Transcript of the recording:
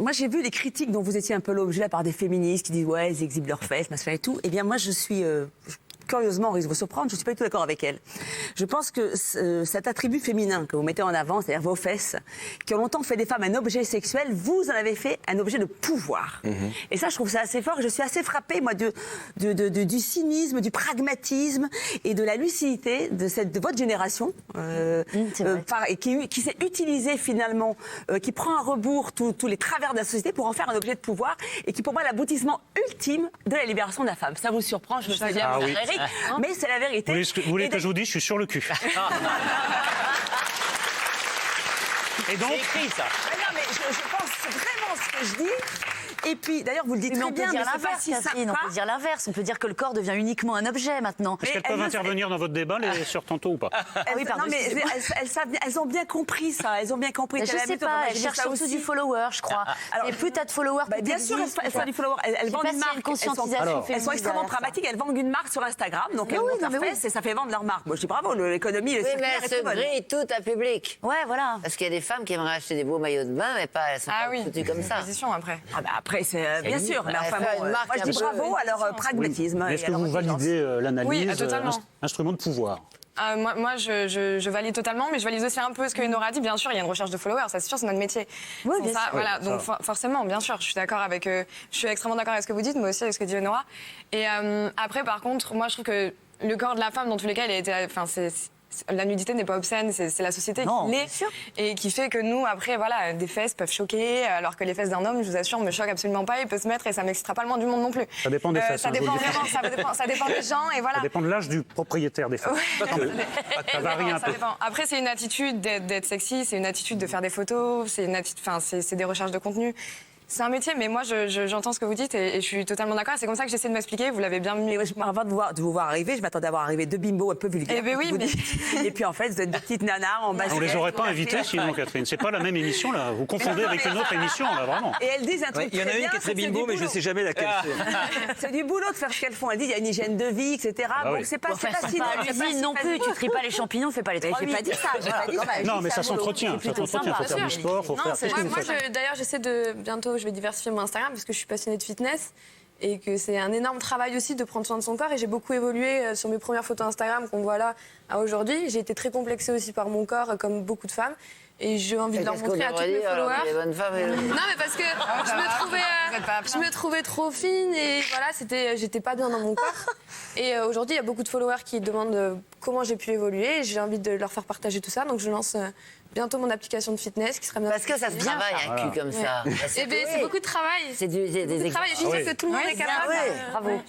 Moi, j'ai vu les critiques dont vous étiez un peu l'objet par des féministes qui disent ouais, ils exhibent leurs fesses, machin et tout. Eh bien, moi, je suis curieusement, on risque de vous surprendre, je ne suis pas du tout d'accord avec elle. Je pense que cet attribut féminin que vous mettez en avant, c'est-à-dire vos fesses, qui ont longtemps fait des femmes un objet sexuel, vous en avez fait un objet de pouvoir. Et ça, je trouve ça assez fort. Je suis assez frappée, moi, du cynisme, du pragmatisme et de la lucidité de votre génération, et qui s'est utilisée finalement, qui prend à rebours tous les travers de la société pour en faire un objet de pouvoir, et qui, pour moi, est l'aboutissement ultime de la libération de la femme. Ça vous surprend, je me sais bien, Ah oui. Eric, mais c'est la vérité. Vous voulez que je vous dise, je suis sur le cul. Et donc, C'est écrit, ça. Non, mais je pense vraiment ce que je dis. Et puis, d'ailleurs, vous le dites Mais très on peut bien, dire mais c'est pas l'inverse, si simple. Catherine. On peut dire l'inverse. On peut dire que le corps devient uniquement un objet maintenant. est-ce qu'elles peuvent intervenir dans votre débat, les sœurs tantôt ou pas? Oui, pardon, Non, mais excusez-moi. elles ont bien compris ça. Elles ont bien compris. Mais je sais pas, elles cherchent surtout du follower, je crois. Et plus t'as de followers, plus Bien sûr, elles font du follower. Elles vendent une marque. Une conscientisation Elles sont extrêmement pragmatiques. Elles vendent une marque sur Instagram. Donc, elles montent leurs fesses et ça fait vendre leur marque. Moi, je dis bravo, l'économie, le Oui, mais circulaire elles est se très bonne. brillent toutes à public. Ouais, voilà. Parce qu'il y a des femmes qui aimeraient acheter des beaux maillots de bain, mais pas, elles sont pas foutues comme ça. Position après. Ah bah après, c'est bien sûr. Mais enfin, faire bon, une marque moi, je dis un peu- bravo à leur pragmatisme. Mais est-ce et que à leur vous intelligence. validez l'analyse Oui, totalement. instrument de pouvoir? Moi, je valide totalement, mais je valide aussi un peu ce que Nora a dit. Bien sûr, il y a une recherche de followers, ça c'est sûr, c'est notre métier. Oui, Sans bien ça, sûr. voilà, Oui, donc ça. forcément, bien sûr, je suis d'accord avec. Je suis extrêmement d'accord avec ce que vous dites, mais aussi avec ce que dit Nora. Et après, par contre, moi, je trouve que le corps de la femme, dans tous les cas, il a été, enfin, la nudité n'est pas obscène, c'est la société Non, qui bien l'est sûr. et qui fait que nous, après, voilà, des fesses peuvent choquer, alors que les fesses d'un homme, je vous assure, me choquent absolument pas. Il peut se mettre et ça m'excitera pas le moins du monde non plus. Ça dépend des fesses, Ça hein, je vous dépend le dis. vraiment, ça dépend des gens et voilà. Ça dépend de l'âge du propriétaire des femmes. Ça varie un Ça peu. dépend. Après, c'est une attitude d'être sexy, c'est une attitude de faire des photos, c'est une attitude, enfin, c'est des recherches de contenu. C'est un métier, mais moi, j'entends ce que vous dites et je suis totalement d'accord. C'est comme ça que j'essaie de m'expliquer. Vous l'avez bien mis. Avant de vous voir arriver, je m'attendais à voir arriver deux bimbos un peu vulgaires. Eh ben oui, vous mais- dites. Et puis en fait, vous êtes deux petites nanas en basket. On les aurait pas invitées sinon, Catherine. C'est pas la même émission là. Vous confondez avec une autre émission là, vraiment. Et elles disent un truc Il y en a très une bien, qui est très c'est que c'est bimbo, du mais je boulot. sais jamais laquelle c'est. C'est du boulot de faire ce qu'elles font. Elles disent il y a une hygiène de vie, etc. Ah Donc oui. c'est pas, Enfin, c'est pas c'est si pas c'est pas l'usine si non plus. facile. Tu tries pas les champignons, fais pas les Mais 3 j'ai pas dit ça. J'ai pas dit ça. Non, mais Juste ça un boulot. s'entretient. Ça s'entretient. Faut faire du sport, faut faire. Qu'est-ce que vous Moi, faites d'ailleurs, j'essaie de. Bientôt, je vais diversifier mon Instagram parce que je suis passionnée de fitness et que c'est un énorme travail aussi de prendre soin de son corps. Et j'ai beaucoup évolué sur mes premières photos Instagram qu'on voit là à aujourd'hui. J'ai été très complexée aussi par mon corps, comme beaucoup de femmes. Et j'ai envie de leur Qu'est-ce qu'on montrer à toutes devrait mes dire alors que les followers. bonnes femmes Non, mais parce que je me trouvais trop fine et voilà, j'étais pas bien dans mon corps. Et aujourd'hui, il y a beaucoup de followers qui demandent comment j'ai pu évoluer. Et j'ai envie de leur faire partager tout ça. Donc, je lance bientôt mon application de fitness qui sera bientôt. Parce que ça se travaille un cul comme ça. Eh ben, c'est beaucoup de travail. C'est des Beaucoup de travail. Je suis sûre oui. que tout le monde est capable. ouais. Bravo.